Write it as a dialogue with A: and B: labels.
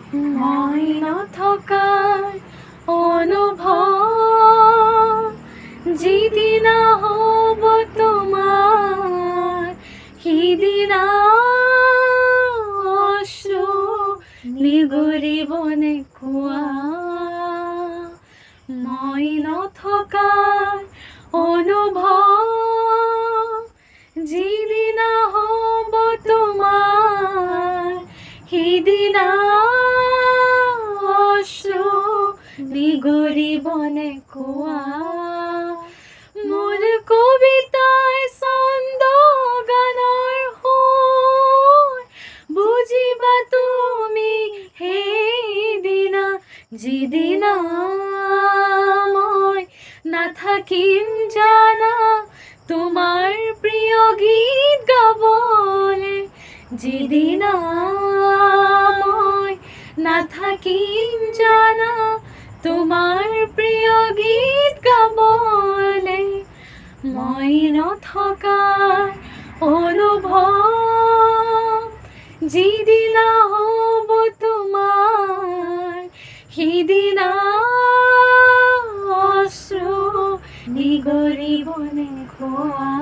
A: মই নথকাৰ অনুভৱ যিদিনা হ'ব তোমাৰ, সিদিনা অশ্ৰু নিগৰিবনে কোৱা? মই নথকাৰ অনুভৱ যিদিনা হ'ব তোমাৰ, সিদিনা অশ্ৰু নিগৰিবনে কোৱা? মোৰ কবিতাৰ ছন্দ গানৰ সুৰ বুজিবা তুমি সেইদিনা, যিদিনা মই নাথাকিম জানা তোমাৰ প্ৰিয় গীত গাবলে, যিদিনা মই নাথাকিম জানা তোমাৰ প্ৰিয় গীত গাবলে। মই নথকাৰ অনুভৱ যিদিনা হ'ব তোমাৰ, সিদিনা অশ্ৰু নিগৰিবনে কোৱা?